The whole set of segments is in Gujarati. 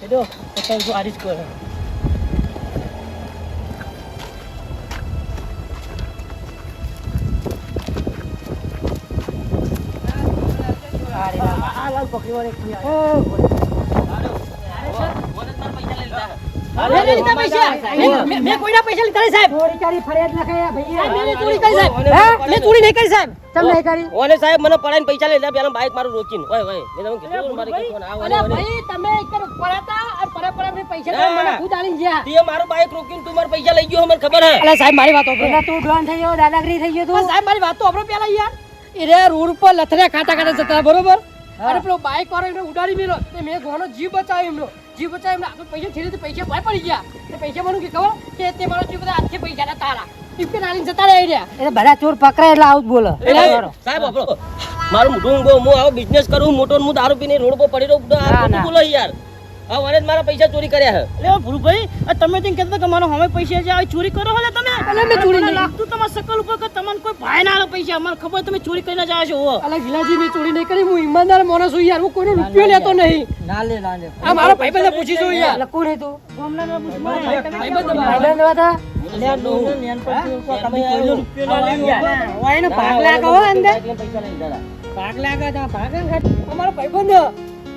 હેડો પતાવ જો આરીજ કરો આ લાલ પકડી વાળે મેં કોઈના પૈસા લીધા સાહેબ ચોરી કરી ફરિયાદ લખાયા ભૈયા મેં ચોરી કરી સાહેબ મેં ચોરી નહીં કરી સાહેબ તમ નહીં કરી ઓને સાહેબ મને પડાઈને પૈસા લઈ લે પેલા બાઈક મારું રોકીને ઓય મેં તમને કીધું મારી કઈ ફોન આવ અરે ભાઈ તમે એક પડાતા અને પરા પૈસા મને ખુદ આલી ગયા તી મારું બાઈક રોકીને તું મારા પૈસા લઈ ગયો મને ખબર હે અલા સાહેબ મારી વાતો પેલા તું ડોન થઈ ગયો દાદાગીરી થઈ ગયો તું સાહેબ મારી વાતો આપણો પેલા યાર એ રોડ પર લથડ્યા ખાતા જતા બરોબર અરે પેલો બાઈક વાળો એને ઉડાડી મેલો તે મેં ઘોનો જીવ બચાવ્યો એમનો આપણે પૈસા છેલ્લે પૈસા ભાઈ પડી ગયા તે પૈસા મને કે ખબર કે તે મારો જીવ બધા હાથે પૈસા ના તારા ટીપકે નાલીને જતા રહી રહ્યા એટલે બધા ચોર પકડાય એટલે આવું જ બોલો સાહેબ આપણો મારું મોટું હું આવો બિઝનેસ કરું મોટો હું દારૂ પીને રોડ પર પડી રહ્યો બોલો યાર હા વને મારા પૈસા ચોરી કર્યા હે એટલે ભૂરુભાઈ તમે તેમ કહેતા કે મારો હવે પૈસા છે ચોરી કરો હલે તમે એટલે મેં ચોરી નહીં લાગતું તમારા શકલ ઉપર કે તમને કોઈ ભાઈ ના આલો પૈસા અમને ખબર તમે ચોરી કરીને જાવ છો અલા ગિલાજી મેં ચોરી નહીં કરી હું ઈમાનદાર માણસ છું યાર હું કોઈનો રૂપિયો લેતો નહીં ના લે આ મારો ભાઈબંધ પૂછી જો યાર એટલે કોણ હે તું ગામના ના પૂછ મારો ભાઈબંધ હતા લે નો નેન પર તમે કોઈનો રૂપિયો ના લેવો વાય ને ભાગ લાગો અંદર પૈસા લઈ જરા ભાગ લાગા તા ભાગન અમારો ભાઈબંધ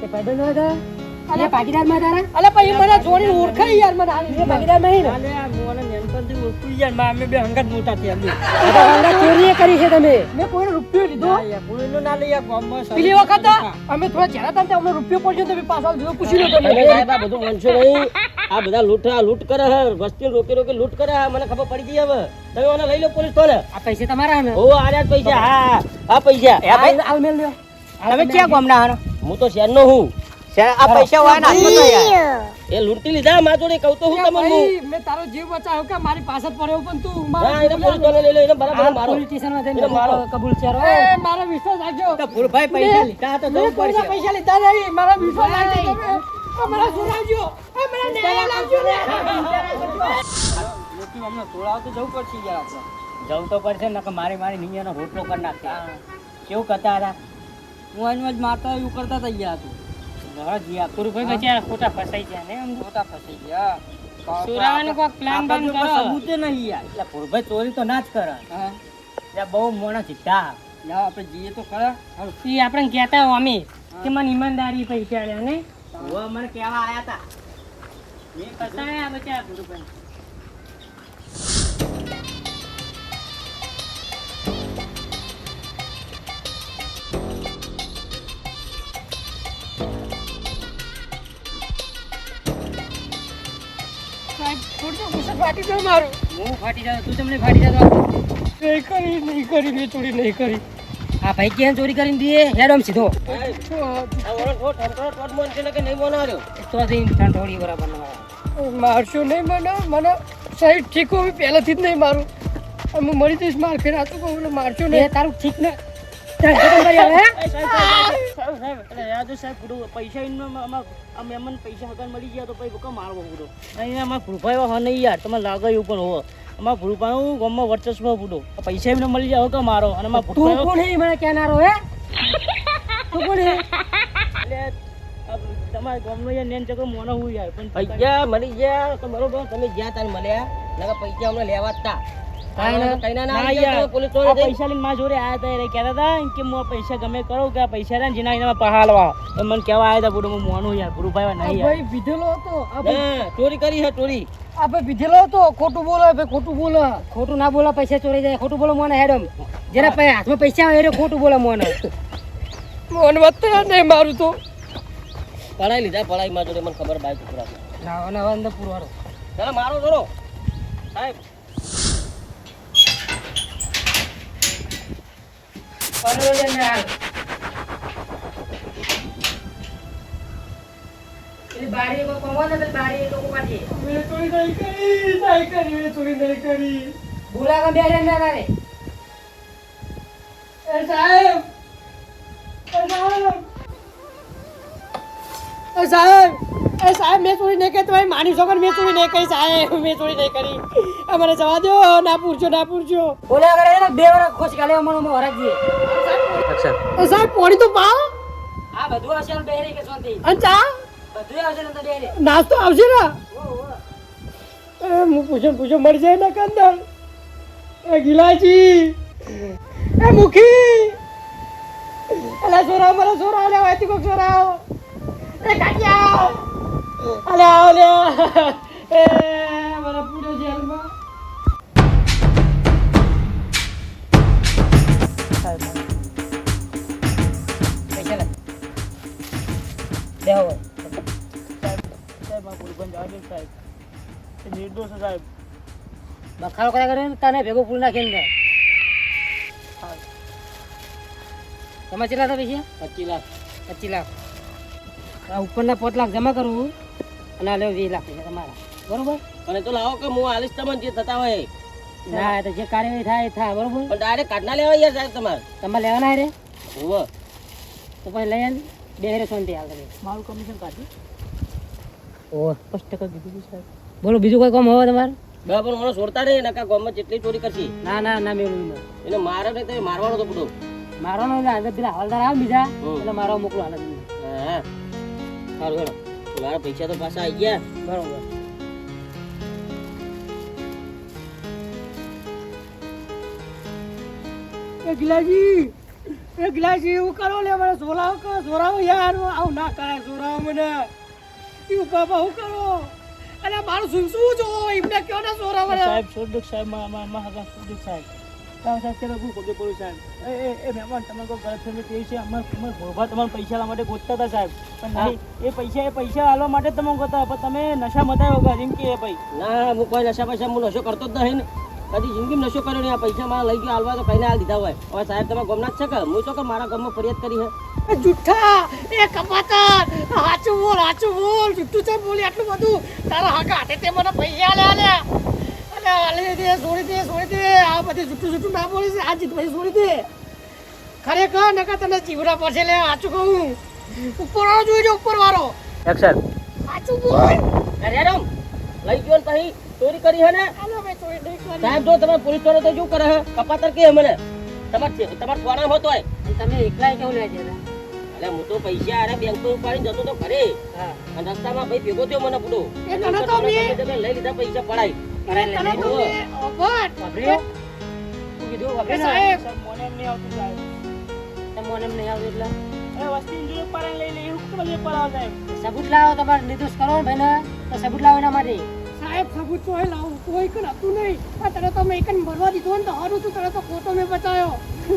તે ભાઈબંધ હતા અલે ભાગીદાર માં તારા અલે ભાઈ મને જોડીને ઓળખાય યાર મને આ ભાગીદાર નહીં અલે આ મોને નેનપણથી ઓળખું યાર અમે બે હંગાત મોટા થી અમે હંગાત ચોરી કરી છે તમે મે કોઈ રૂપિયો લીધો યાર કોઈનો ના લઈ યાર ગામમાં પેલી વખત અમે થોડા જરા હતા અમને રૂપિયો પડ્યો તો પાછા દીધો પૂછી લો તમે સાહેબ આ બધું મનસો નહીં આ બધા લૂંટ કરે હે વસ્તી રોકે લૂંટ કરે મને ખબર પડી ગઈ હવે તમે ઓને લઈ લો પોલીસ તો ને આ પૈસા તમારા ને ઓ આર્યા પૈસા હા આ પૈસા એ ભાઈ આલ મેલ લ્યો તમે ક્યાં ગામના હારો હું તો શહેરનો હું આ પૈસા હોય ના હાથમાં તો યાર એ લૂંટી લીધા માં જોડે કહું તો હું તમને મે તારો જીવ બચાવ્યો કે મારી પાસે જ પડ્યો પણ તું મારા એને પોલીસ વાળા લઈ લે એને બરાબર મારો પોલીસ સ્ટેશન માં જઈને મારો કબૂલ છે એ મારો વિશ્વાસ રાખજો તો ભૂરભાઈ પૈસા લીધા તો જવું પડશે પૈસા લીધા નહીં મારો વિશ્વાસ રાખજો તમે અમારા સુરાજો અમારા ન્યાય લાવજો ને લોકી અમને તોડાવ તો જવું પડશે યાર આપણે જવું તો પડશે ને કે મારી નિયાનો રોટલો કરી નાખે કેવું કરતા હતા હું આજ મારતા એવું કરતા હતા યાર તું ભૂરભાઈ બચારા ખોટા ફસાઈ ગયા ને ખોટા ફસાઈ ગયા સુરાવાનો કોઈ પ્લાન બન કરો સબૂત નહીં યાર એટલે ભૂરભાઈ ચોરી તો ના જ કરે હા યા બહુ મોણા જીતા યા આપણે જીએ તો કરે ઈ આપણે કહેતા અમે કે મને ઈમાનદારી પૈસા લે ને ઓ મને કહેવા આયા હતા મે ફસાયા બચારા ભૂરભાઈ ફાટી જાવ મારું હું ફાટી જાવ તું તમને ફાટી જાવ નહીં કરી મેં ચોરી નહીં કરી આ ભાઈ ક્યાં ચોરી કરીને દીએ હેડમ સીધો મારશો નહીં મને સહી ઠીક હોય પહેલાથી જ નહીં મારું હું મળી જઈશ માર ફેર આ તો કહું મારશો નહીં તારું ઠીક ને પૈસા હગર મળી ગયા તો પછી મારવો પૂરો અહીંયા ભૂલભાઈ હા નહીં યાર તમે લાગે એવું પણ હોવો અમારા ભૂલભાઈ ગામમાં વર્ચસ્વ પૂરો પૈસા એમને મળી જાય કે મારો અને મને કહેનારો હે તું કોણ હે તમારા ગામનો યાર નેન ચક્ર મોનો હું યાર પણ પૈસા મળી ગયા તો બરોબર તમે જ્યાં તાર મળ્યા નકર પૈસા અમને લેવા જ તા પૈસા લઈને મારા જોડે આયા હતા કહેતા હતા કે હું પૈસા ગમે કરો કે પૈસા ને જેના એના પહાડવા તો મને કહેવા આવ્યા હતા પૂરું હું મોનું યાર ભૂરુભાઈ નહીં ભાઈ વિધેલો હતો ચોરી કરી હે ચોરી આપણે વિધેલો હતો ખોટું બોલો ભાઈ ખોટું ના બોલો પૈસા ચોરી જાય ખોટું બોલો મોને હેડમ જેના હાથમાં પૈસા આવે એ ખોટું બોલો મોને વાત નહીં મારું તો પડાઈ લીધા પડાઈ માં જોડે મને ખબર બાઈક પૂરા ના અંદર પૂરવાનો ચાલો મારો ધરો સાહેબ બારી કો કોમો ને બારી તો કોપાટી મે ચોરી નહીં કરી બોલા કે બે ના રે એ સાહેબ મેં ચોરી નહીં કરી તમારી માની છોકર મેં ચોરી નહીં કરી સાહેબ મેં ચોરી નહીં કરી અમારે જવા દો ના પૂછજો બોલ્યા કરે ને 2 વર્ષ ખોશ કાલે અમનો વરાજી સાહેબ પોણી તો પાવ આ બધું હશે બેહરી કે સોંતી અચ્છા બધું આવશે ને તો બે રે. નાસ્તો આવશે ને હું પૂછો મળી જાય ને કંદર એ ગિલાજી એ મુખી અલા સોરા મારા સોરા અલે વાતી કોક સોરા એ કાટિયા અલે અલે એ મારા પૂરે જેલમાં પૈસા લે દેવો સાહેબ આ પૂરી બંધ આવે સાહેબ એ નિર્દોષ સાહેબ બખાડો કર્યા કરે ને તને ભેગો પૂરી નાખીને તમે કેટલા હતા પૈસા 25 લાખ 25 લાખ આ ઉપરના 5 લાખ જમા કરવું અને આ લેવો 20 લાખ પૈસા તમારા બરોબર અને તો લાવો કે હું આલીશ તમને જે થતા હોય ના તો જે કાર્યવાહી થાય એ થાય બરોબર પણ ડાયરેક્ટ કાઢના લેવા યાર સાહેબ તમારે તમારે લેવાના રે હોવ તો પછી લઈ આવીને બે હેરે શાંતિ હાલ તમે મારું કમિશન કાઢી ઓ 5% કીધું સાહેબ બોલો બીજું કોઈ કામ હોય તમારે બરાબર મને છોડતા નહીં નકા ગામમાં જેટલી ચોરી કરશી ના ના ના મેળવું એને મારે નહીં તો મારવાનો તો બધો મારવાનો એટલે અંદર પેલા હવાલદાર આવે બીજા એટલે મારો મોકલો હાલ હા સારું હેડો મારા પૈસા તો પાછા આવી ગયા બરોબર એ ગિલાજી એવું કરો લે મને સોરાવો યાર આવું ના કરાય સોરાવો મને એવું બાબા હું કરો અરે મારું શું જો એમને કયો ને સોરાવો સાહેબ સોડક સાહેબ માં હગા સોડક સાહેબ સાહેબ કે હું ખોટે પડું સાહેબ એ મહેમાન તમે કોઈ ગલતફહેમી થઈ છે અમાર ભોભા તમારા પૈસા લાવવા માટે ગોતતા હતા સાહેબ પણ નહીં એ પૈસા આલવા માટે તમે ગોતા પણ તમે નશા મતાયો વગર એમ કે ભાઈ ના હું કોઈ નશા પૈસા હું નશો કરતો જ નહીં ને કદી જિંદગીમાં નશો કર્યો નહીં આ પૈસા મારા લઈ ગયો હાલવા તો કઈને હાલ દીધા હોય હવે સાહેબ તમે ગમના જ છે કે હું તો કે મારા ગામમાં ફરિયાદ કરી હે જુઠ્ઠા એ કપાતા સાચું બોલ જુઠ્ઠું છે બોલી આટલું બધું તારા હાકા હાથે તે મને પૈસા લે છોડી દે આ બધી જુઠ્ઠું ના બોલી છે આ જીત ભાઈ છોડી દે ખરેખર નકા તને જીવડા પડશે લે સાચું કહું ઉપર વાળો જોઈ જો ઉપર વાળો એક્શન સાચું બોલ અરે રામ લઈ ગયો ને પછી ચોરી કરી હે ને સાહેબ જો તમે પોલીસ વાળો તો શું કરે હે કપાતર કે મને તમાર કોના હોતો હોય તમે એકલા કેવું લે જરા અરે હું તો પૈસા અરે બેંક પર ઉપાડીને જતો તો ઘરે અને રસ્તામાં ભાઈ ભેગો થયો મને પૂરો લઈ લીધા પૈસા પડાય સબૂત લાવો તમારે નિર્દોષ કરો ને ભાઈ તો સબૂત લાવો એના માટે સાહેબ સબૂત તો લાવું કોઈ કણ હતું નહીં તને તો મેં એક મરવા દીધો ને તો હારું તું તને તો ખોટો મેં બચાવ્યો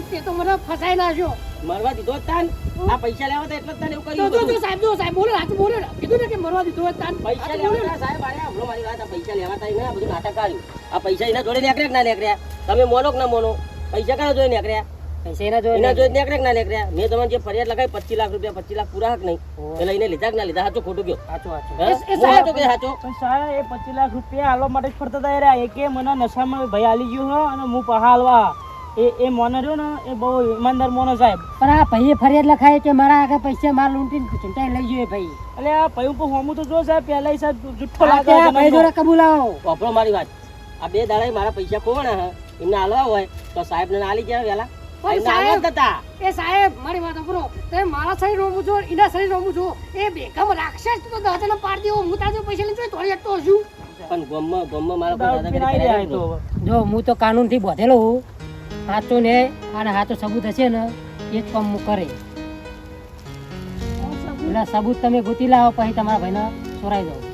તે તો મને ફસાઈ નાખ્યો મરવા દીધો તાન આ પૈસા લેવા તો એટલે જ તને એવું કર્યું જો સાહેબ બોલો સાચું બોલો કીધું ને કે મરવા દીધો તાન પૈસા લેવા સાહેબ આરે હમણાં મારી વાત આ પૈસા લેવા તાઈ ને આ બધું નાટક કર્યું આ પૈસા એના જોડે નીકળ્યા કે ના નીકળ્યા તમે મોનો કે ના મોનો પૈસા કયા જોડે નીકળ્યા પૈસા એના જોડે નીકળ્યા કે ના નીકળ્યા મેં તમને જે ફરિયાદ લગાવી 25 લાખ રૂપિયા 25 લાખ પૂરા હક નહીં એટલે એને લીધા કે ના લીધા સાચું ખોટું ગયો સાચું કે સાચું પણ સાહેબ એ 25 લાખ રૂપિયા હાલવા માટે જ ફરતા હતા યાર એક મને નશામાં ભાઈ હાલી ગયો હો અને હું પહા હાલવા એ મોનો રહ્યો ને એ બહુ ઈમાનદાર મોનો સાહેબ પણ આ ભાઈએ ફરિયાદ લખાય કે મારા આગળ પૈસા માર લૂંટીને ચૂંટાઈ લઈ ગયો ભાઈ એટલે આ ભાઈ ઉપર હોમું તો જો સાહેબ પહેલા સાહેબ જુઠ્ઠો લાગે ભાઈ જોડે કબૂલાવો વાપરો મારી વાત આ બે દાડા મારા પૈસા કોણ હે એમને હાલવા હોય તો સાહેબ ને આલી ગયા વેલા એ સાહેબ મારી વાત સાંભળો તમે મારા શરીર રોમું છો એના શરીર રોમું છો એ બેકમ રાક્ષસ તો દાદાને પાડ દેવો હું તાજો પૈસા લઈને તોડી શકતો છું પણ ગમમાં મારા દાદાગીરી જો હું તો કાનૂન થી બોધેલો હું સાચો ને અને સાચો સબૂત હશે ને એ જ કામ હું કરે એટલે સબૂત તમે ગોતી લાવો પછી તમારા ભાઈને ચોરાઈ દો